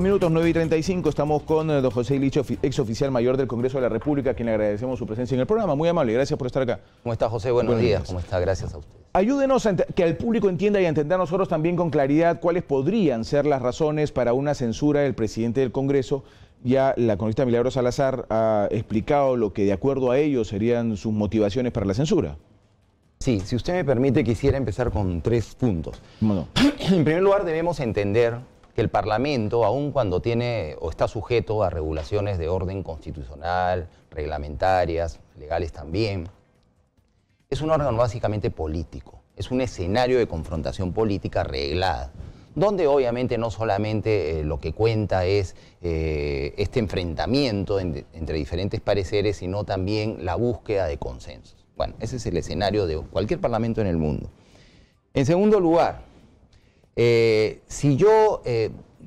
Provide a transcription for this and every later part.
Minutos 9:35, estamos con don José Ilicho, ex oficial mayor del Congreso de la República, a quien le agradecemos su presencia en el programa. Muy amable, gracias por estar acá. ¿Cómo está, José? Buenos días. ¿Cómo está? Gracias a usted. Ayúdenos a que el público entienda y a entender nosotros también con claridad cuáles podrían ser las razones para una censura del presidente del Congreso. Ya la congresista Milagros Salazar ha explicado lo que de acuerdo a ellos serían sus motivaciones para la censura. Sí, si usted me permite, quisiera empezar con 3 puntos. Bueno. En primer lugar, debemos entender que el Parlamento, aun cuando tiene o está sujeto a regulaciones de orden constitucional, reglamentarias, legales también, es un órgano básicamente político, es un escenario de confrontación política reglada, donde obviamente no solamente lo que cuenta es este enfrentamiento entre diferentes pareceres, sino también la búsqueda de consensos. Bueno, ese es el escenario de cualquier parlamento en el mundo. En segundo lugar, si yo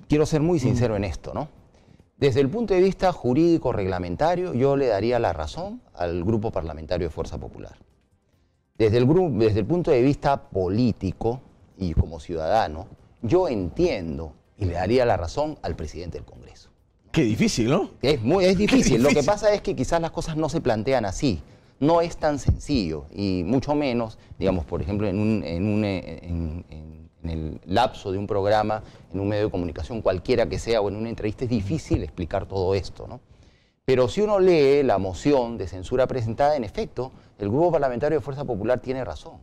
quiero ser muy sincero en esto, ¿no? Desde el punto de vista jurídico reglamentario, yo le daría la razón al Grupo Parlamentario de Fuerza Popular. Desde el punto de vista político y como ciudadano, yo entiendo y le daría la razón al presidente del Congreso. Qué difícil, ¿no? Es difícil. Lo que pasa es que quizás las cosas no se plantean así. No es tan sencillo y mucho menos, digamos, por ejemplo, en el lapso de un programa, en un medio de comunicación cualquiera que sea o en una entrevista, es difícil explicar todo esto, ¿no? Pero si uno lee la moción de censura presentada, en efecto, el Grupo Parlamentario de Fuerza Popular tiene razón.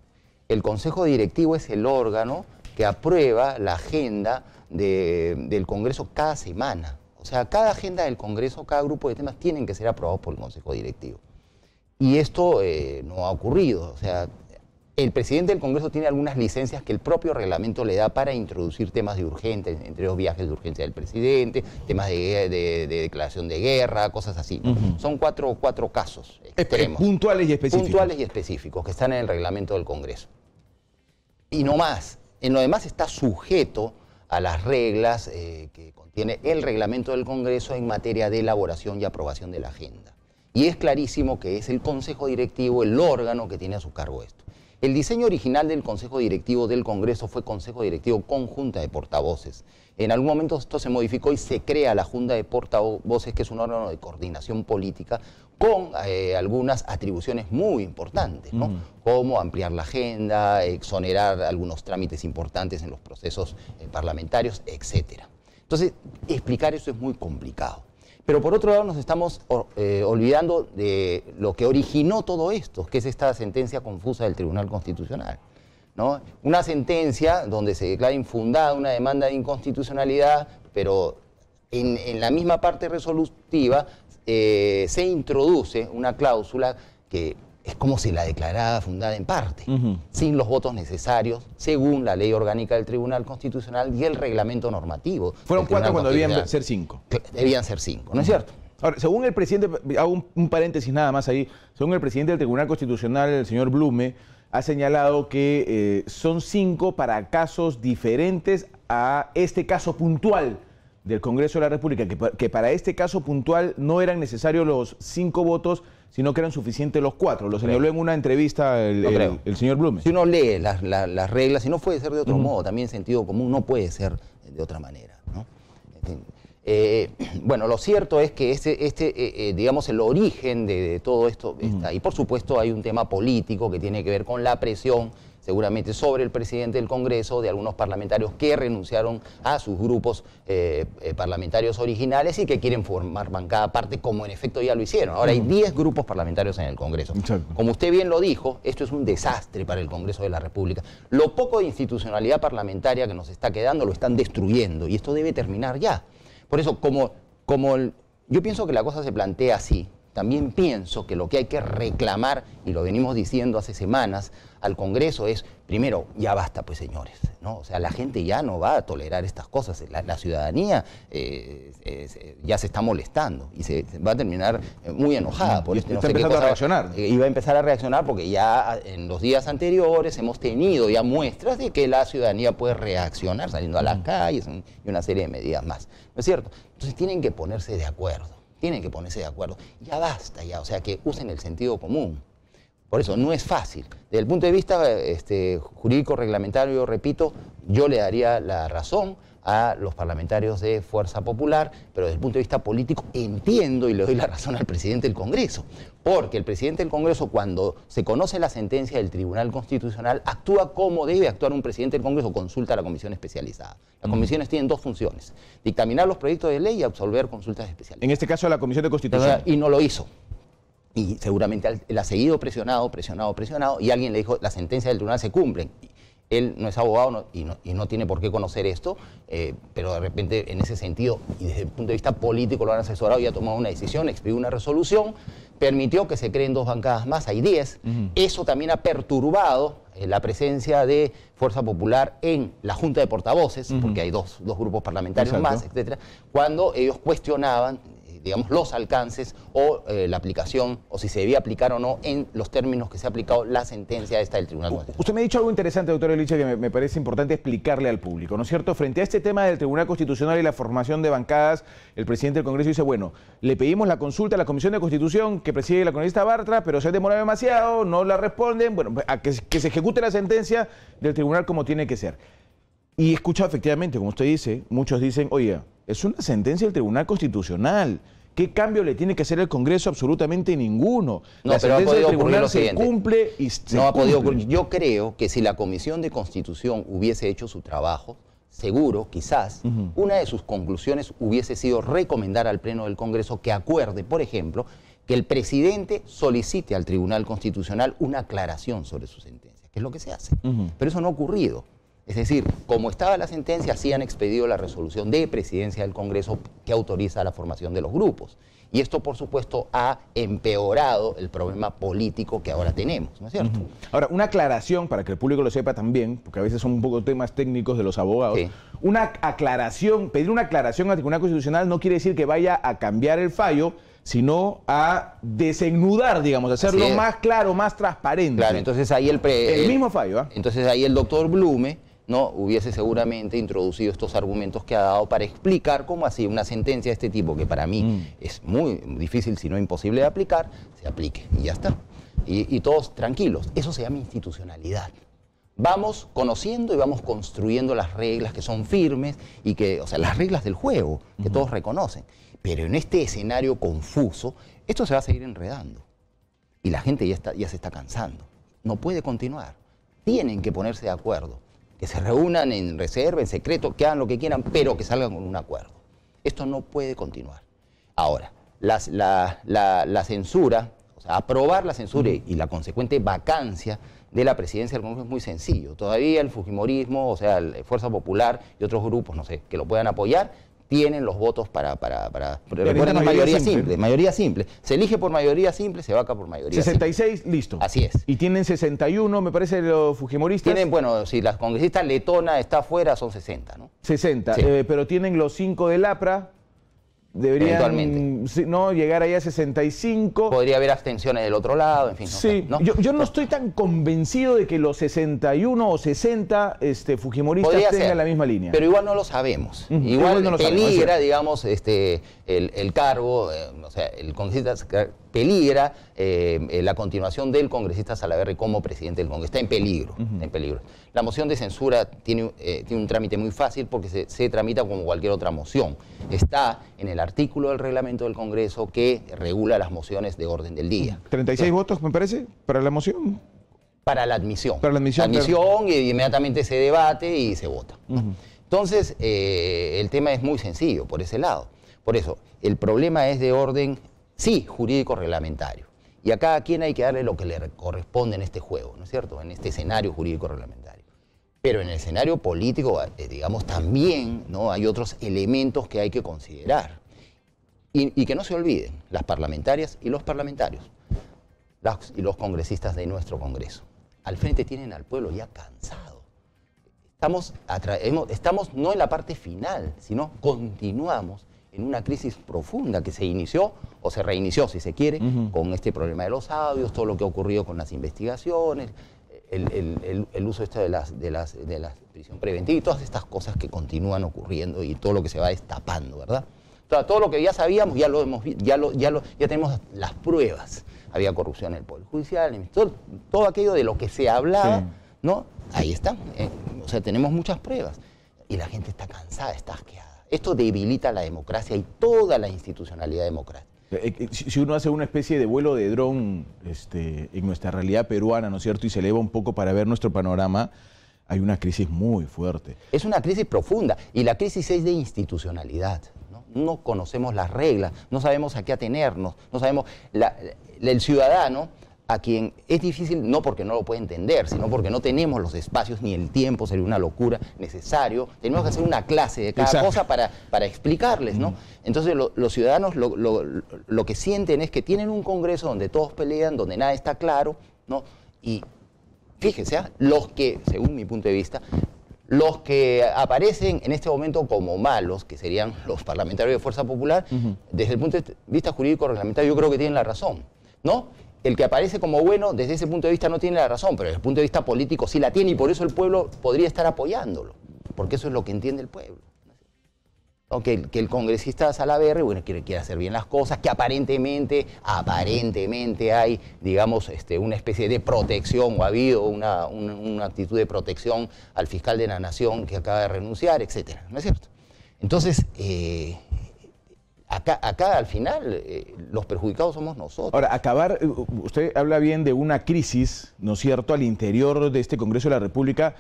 El Consejo Directivo es el órgano que aprueba la agenda del Congreso cada semana. O sea, cada agenda del Congreso, cada grupo de temas tienen que ser aprobados por el Consejo Directivo. Y esto no ha ocurrido. O sea, el presidente del Congreso tiene algunas licencias que el propio reglamento le da para introducir temas de urgencia, entre los viajes de urgencia del presidente, temas de declaración de guerra, cosas así, ¿no? Son cuatro casos extremos. Puntuales y específicos. Puntuales y específicos que están en el reglamento del Congreso. Y no más. En lo demás está sujeto a las reglas que contiene el reglamento del Congreso en materia de elaboración y aprobación de la agenda. Y es clarísimo que es el Consejo Directivo el órgano que tiene a su cargo esto. El diseño original del Consejo Directivo del Congreso fue Consejo Directivo con Junta de Portavoces. En algún momento esto se modificó y se crea la Junta de Portavoces, que es un órgano de coordinación política con algunas atribuciones muy importantes, ¿no? Como ampliar la agenda, exonerar algunos trámites importantes en los procesos parlamentarios, etc. Entonces, explicar eso es muy complicado. Pero por otro lado nos estamos olvidando de lo que originó todo esto, que es esta sentencia confusa del Tribunal Constitucional, ¿no? Una sentencia donde se declara infundada una demanda de inconstitucionalidad, pero en la misma parte resolutiva se introduce una cláusula que es como si la declarara fundada en parte, sin los votos necesarios, según la ley orgánica del Tribunal Constitucional y el reglamento normativo. Fueron 4 cuando debían ser 5. Debían ser 5, ¿no es cierto? Ahora, según el presidente, hago un paréntesis nada más ahí, según el presidente del Tribunal Constitucional, el señor Blume, ha señalado que son 5 para casos diferentes a este caso puntual del Congreso de la República, que para este caso puntual no eran necesarios los 5 votos, sino que eran suficientes los 4. Lo señaló en una entrevista el señor Blume. Si uno lee las reglas, y no puede ser de otro modo, también sentido común no puede ser de otra manera, ¿no? Bueno, lo cierto es que digamos, el origen de todo esto está ahí. Por supuesto hay un tema político que tiene que ver con la presión, seguramente sobre el presidente del Congreso, de algunos parlamentarios que renunciaron a sus grupos parlamentarios originales y que quieren formar bancada aparte, como en efecto ya lo hicieron. Ahora hay 10 grupos parlamentarios en el Congreso. Exacto. Como usted bien lo dijo, esto es un desastre para el Congreso de la República. Lo poco de institucionalidad parlamentaria que nos está quedando lo están destruyendo y esto debe terminar ya. Por eso, yo pienso que la cosa se plantea así, también pienso que lo que hay que reclamar, y lo venimos diciendo hace semanas, al Congreso es, primero, ya basta pues señores, ¿no? O sea, la gente ya no va a tolerar estas cosas, la ciudadanía ya se está molestando y se va a terminar muy enojada por esto. Está empezando a reaccionar. Y va a empezar a reaccionar porque ya en los días anteriores hemos tenido ya muestras de que la ciudadanía puede reaccionar saliendo a las calles y una serie de medidas más, ¿no es cierto? Entonces tienen que ponerse de acuerdo. Tienen que ponerse de acuerdo. Ya basta, ya, o sea, que usen el sentido común. Por eso no es fácil. Desde el punto de vista jurídico reglamentario, repito, yo le daría la razón a los parlamentarios de Fuerza Popular, pero desde el punto de vista político entiendo y le doy la razón al presidente del Congreso, porque el presidente del Congreso, cuando se conoce la sentencia del Tribunal Constitucional, actúa como debe actuar un presidente del Congreso, consulta a la comisión especializada. Las comisiones tienen dos funciones: dictaminar los proyectos de ley y absolver consultas especiales. En este caso a la Comisión de Constitución. Y no lo hizo. Y seguramente él ha seguido presionado, y alguien le dijo, la sentencia del tribunal se cumple. Él no es abogado y no tiene por qué conocer esto, pero de repente en ese sentido, y desde el punto de vista político lo han asesorado y ha tomado una decisión, expidió una resolución, permitió que se creen 2 bancadas más, hay 10. Eso también ha perturbado la presencia de Fuerza Popular en la Junta de Portavoces, porque hay dos grupos parlamentarios más, etcétera, cuando ellos cuestionaban, digamos, los alcances o la aplicación, o si se debía aplicar o no en los términos que se ha aplicado la sentencia esta del Tribunal Constitucional. Usted me ha dicho algo interesante, doctor Eliche, que me parece importante explicarle al público, ¿no es cierto? Frente a este tema del Tribunal Constitucional y la formación de bancadas, el presidente del Congreso dice, bueno, le pedimos la consulta a la Comisión de Constitución que preside la congresista Bartra, pero se ha demorado demasiado, no la responden, bueno, a que se ejecute la sentencia del tribunal como tiene que ser. Y he escuchado efectivamente, como usted dice, muchos dicen, oye, es una sentencia del Tribunal Constitucional. ¿Qué cambio le tiene que hacer el Congreso? Absolutamente ninguno. No, la pero sentencia del tribunal se siguiente. cumple y se no ha podido cumple. ocurrir. Yo creo que si la Comisión de Constitución hubiese hecho su trabajo, seguro, quizás, una de sus conclusiones hubiese sido recomendar al Pleno del Congreso que acuerde, por ejemplo, que el presidente solicite al Tribunal Constitucional una aclaración sobre su sentencia, que es lo que se hace. Pero eso no ha ocurrido. Es decir, como estaba la sentencia, sí han expedido la resolución de presidencia del Congreso que autoriza la formación de los grupos. Y esto, por supuesto, ha empeorado el problema político que ahora tenemos, ¿no es cierto? Ahora, una aclaración, para que el público lo sepa también, porque a veces son un poco temas técnicos de los abogados, Sí. una aclaración, pedir una aclaración al Tribunal Constitucional no quiere decir que vaya a cambiar el fallo, sino a desenudar, digamos, hacerlo más claro, más transparente. Claro, entonces ahí el mismo fallo, ¿ah? Entonces ahí el doctor Blume, ¿no?, hubiese seguramente introducido estos argumentos que ha dado para explicar cómo así una sentencia de este tipo, que para mí es muy difícil, si no imposible de aplicar, se aplique y ya está. Y todos tranquilos. Eso se llama institucionalidad. Vamos conociendo y vamos construyendo las reglas que son firmes y que, o sea, las reglas del juego que todos reconocen. Pero en este escenario confuso, esto se va a seguir enredando. Y la gente ya se está cansando. No puede continuar. Tienen que ponerse de acuerdo. Que se reúnan en reserva, en secreto, que hagan lo que quieran, pero que salgan con un acuerdo. Esto no puede continuar. Ahora, la censura, o sea, aprobar la censura y la consecuente vacancia de la presidencia del Congreso es muy sencillo. Todavía el fujimorismo, o sea, la Fuerza Popular y otros grupos, no sé, que lo puedan apoyar, tienen los votos para recuerden, mayoría simple. Se elige por mayoría simple, se vaca por mayoría 66, simple. listo. Así es. Y tienen 61, me parece, los fujimoristas. Tienen, bueno, si la congresista letona está afuera, son 60, ¿no? 60, Sí. Pero tienen los 5 del APRA. Deberían Eventualmente. no llegar ahí a 65. Podría haber abstenciones del otro lado, en fin. Sí, ¿no? yo no estoy tan convencido de que los 61 o 60 fujimoristas Podría tengan ser, la misma línea. pero igual no lo sabemos. Igual Igual no lo sabemos, peligra, es digamos, el cargo, o sea, el congresista peligra la continuación del congresista Salaverry como presidente del Congreso. Está en peligro, está en peligro. La moción de censura tiene un trámite muy fácil porque se tramita como cualquier otra moción. Está en el artículo del reglamento del Congreso que regula las mociones de orden del día. 36 votos, me parece, para la moción. Para la admisión. Para la admisión, y inmediatamente se debate y se vota. Entonces, el tema es muy sencillo por ese lado. Por eso, el problema es de orden, sí, jurídico-reglamentario. Y a cada quien hay que darle lo que le corresponde en este juego, ¿no es cierto? En este escenario jurídico-reglamentario. Pero en el escenario político, digamos, también, ¿no?, hay otros elementos que hay que considerar. Y que no se olviden, las parlamentarias y los parlamentarios, y los congresistas de nuestro Congreso. Al frente tienen al pueblo ya cansado. Estamos no en la parte final, sino continuamos en una crisis profunda que se inició o se reinició, si se quiere, con este problema de los audios, todo lo que ha ocurrido con las investigaciones, el uso de la prisión preventiva y todas estas cosas que continúan ocurriendo y todo lo que se va destapando, ¿verdad? todo lo que ya sabíamos, ya lo hemos ya tenemos las pruebas. Había corrupción en el Poder Judicial, todo aquello de lo que se hablaba, sí, ¿no? Ahí está. O sea, tenemos muchas pruebas. Y la gente está cansada, está asqueada. Esto debilita la democracia y toda la institucionalidad democrática. Si uno hace una especie de vuelo de dron en nuestra realidad peruana, ¿no es cierto?, y se eleva un poco para ver nuestro panorama, hay una crisis muy fuerte. Es una crisis profunda y la crisis es de institucionalidad. No conocemos las reglas, no sabemos a qué atenernos, no sabemos... el ciudadano, a quien es difícil, no porque no lo puede entender, sino porque no tenemos los espacios ni el tiempo, sería una locura, necesario. Tenemos que hacer una clase de cada cosa para explicarles, ¿no? Entonces los ciudadanos lo que sienten es que tienen un Congreso donde todos pelean, donde nada está claro, ¿no? Y fíjense, los que, según mi punto de vista, los que aparecen en este momento como malos, que serían los parlamentarios de Fuerza Popular, desde el punto de vista jurídico-reglamentario yo creo que tienen la razón, ¿no? El que aparece como bueno, desde ese punto de vista no tiene la razón, pero desde el punto de vista político sí la tiene y por eso el pueblo podría estar apoyándolo, porque eso es lo que entiende el pueblo. ¿No? Que el congresista Salaverry, bueno, quiere hacer bien las cosas, que aparentemente hay, digamos, una especie de protección, o ha habido una actitud de protección al fiscal de la Nación que acaba de renunciar, etcétera, ¿no es cierto? Entonces, acá al final los perjudicados somos nosotros. Ahora, usted habla bien de una crisis, ¿no es cierto?, al interior de este Congreso de la República,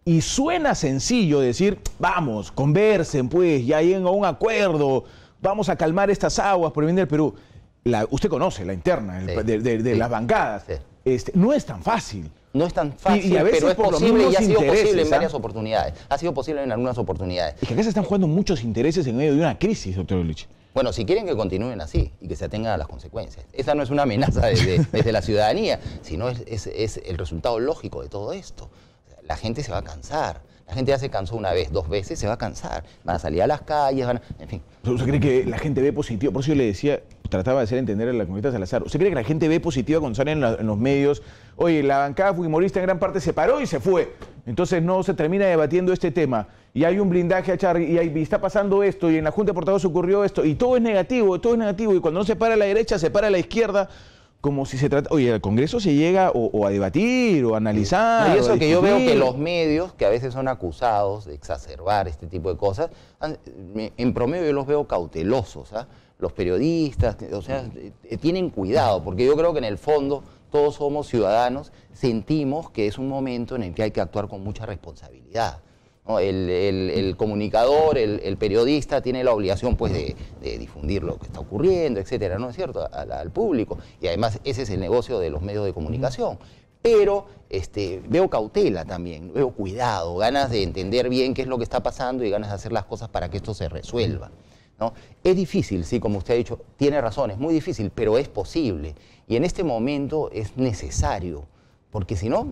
y suena sencillo decir, vamos, conversen pues, ya lleguen a un acuerdo, vamos a calmar estas aguas por el bien del Perú. Usted conoce la interna de las bancadas. Sí. No es tan fácil. No es tan fácil, a veces pero es posible y ha sido posible en varias oportunidades. Ha sido posible en algunas oportunidades. Es que acá se están jugando muchos intereses en medio de una crisis, doctor Ulrich. Bueno, si quieren que continúen así y que se atengan a las consecuencias. Esa no es una amenaza desde la ciudadanía, sino es el resultado lógico de todo esto. La gente se va a cansar. La gente ya se cansó una vez, 2 veces, se va a cansar. Van a salir a las calles, en fin. ¿Usted cree que la gente ve positivo? Por eso yo le decía, trataba de hacer entender a la congresista Salazar. ¿Usted cree que la gente ve positiva cuando salen en los medios? Oye, la bancada fujimorista en gran parte se paró y se fue. Entonces no se termina debatiendo este tema. Y hay un blindaje a Charri, y está pasando esto, y en la Junta de Portavoces ocurrió esto, y todo es negativo, y cuando no se para a la derecha, se para a la izquierda. Como si se trata, oye, al Congreso se llega o a debatir o a analizar. Y eso que yo veo que los medios, que a veces son acusados de exacerbar este tipo de cosas, en promedio yo los veo cautelosos, ¿ah? Los periodistas, o sea, tienen cuidado, porque yo creo que en el fondo todos somos ciudadanos, sentimos que es un momento en el que hay que actuar con mucha responsabilidad. ¿No? El comunicador, el periodista tiene la obligación pues de difundir lo que está ocurriendo, etcétera, ¿no es cierto?, al público. Y además ese es el negocio de los medios de comunicación. Pero veo cautela también, veo cuidado, ganas de entender bien qué es lo que está pasando y ganas de hacer las cosas para que esto se resuelva, ¿no? Es difícil, sí, como usted ha dicho, tiene razón, es muy difícil, pero es posible. Y en este momento es necesario, porque si no,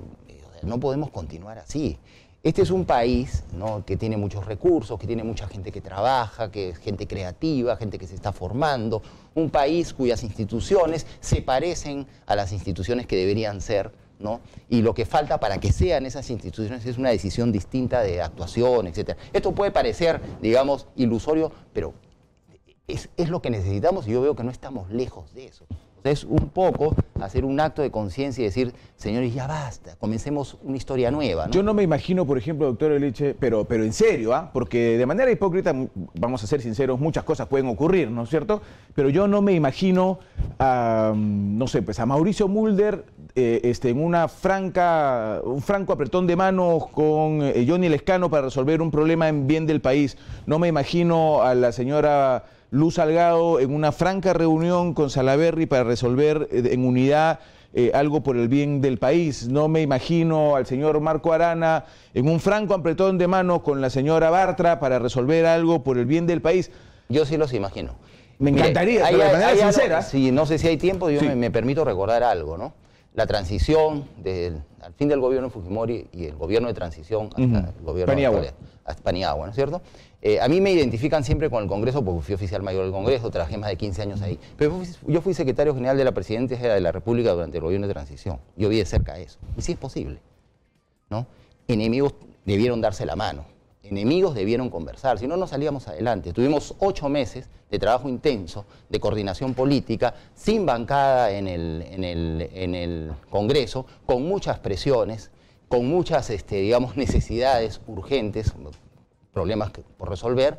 no podemos continuar así. Este es un país, ¿no?, que tiene muchos recursos, que tiene mucha gente que trabaja, que es gente creativa, gente que se está formando, un país cuyas instituciones se parecen a las instituciones que deberían ser, ¿no? Y lo que falta para que sean esas instituciones es una decisión distinta de actuación, etc. Esto puede parecer, digamos, ilusorio, pero es lo que necesitamos y yo veo que no estamos lejos de eso. O sea, es un poco hacer un acto de conciencia y decir, señores, ya basta, comencemos una historia nueva, ¿no? Yo no me imagino, por ejemplo, doctor Eliche, pero en serio, porque de manera hipócrita, vamos a ser sinceros, muchas cosas pueden ocurrir, ¿no es cierto? Pero yo no me imagino no sé, pues a Mauricio Mulder en un franco apretón de manos con Johnny Lescano para resolver un problema en bien del país. No me imagino a la señora Luz Salgado en una franca reunión con Salaverry para resolver en unidad algo por el bien del país. No me imagino al señor Marco Arana en un franco apretón de manos con la señora Bartra para resolver algo por el bien del país. Yo sí los imagino. Me encantaría, pero de manera sincera. Sí, no sé si hay tiempo, yo me permito recordar algo, ¿no? La transición al fin del gobierno de Fujimori y el gobierno de transición hasta el gobierno de Paniagua, ¿no es cierto? A mí me identifican siempre con el Congreso porque fui oficial mayor del Congreso, trabajé más de 15 años ahí. Pero yo fui secretario general de la Presidencia de la República durante el gobierno de transición. Yo vi de cerca eso. Y sí es posible, ¿no? Enemigos debieron darse la mano enemigos debieron conversar, si no, no salíamos adelante. Tuvimos 8 meses de trabajo intenso, de coordinación política, sin bancada en el Congreso, con muchas presiones, con muchas, digamos, necesidades urgentes, problemas por resolver,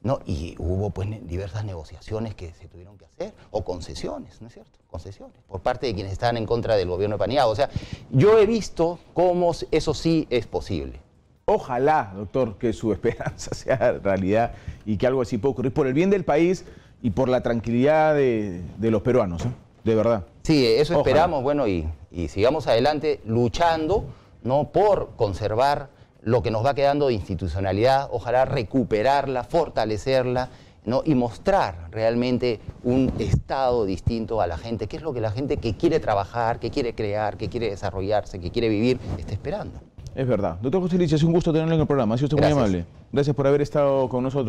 ¿no? Y hubo pues diversas negociaciones que se tuvieron que hacer, o concesiones, ¿no es cierto? Concesiones, por parte de quienes estaban en contra del gobierno de Paniagua. O sea, yo he visto cómo eso sí es posible. Ojalá, doctor, que su esperanza sea realidad y que algo así pueda ocurrir por el bien del país y por la tranquilidad de los peruanos, ¿eh? De verdad. Sí, eso Ojalá. esperamos, bueno, y sigamos adelante luchando, ¿no?, por conservar lo que nos va quedando de institucionalidad, ojalá recuperarla, fortalecerla, ¿no?, y mostrar realmente un Estado distinto a la gente, que es lo que la gente que quiere trabajar, que quiere crear, que quiere desarrollarse, que quiere vivir, está esperando. Es verdad. Doctor José Licha, es un gusto tenerlo en el programa. Ha sido usted muy Gracias. amable. Gracias por haber estado con nosotros.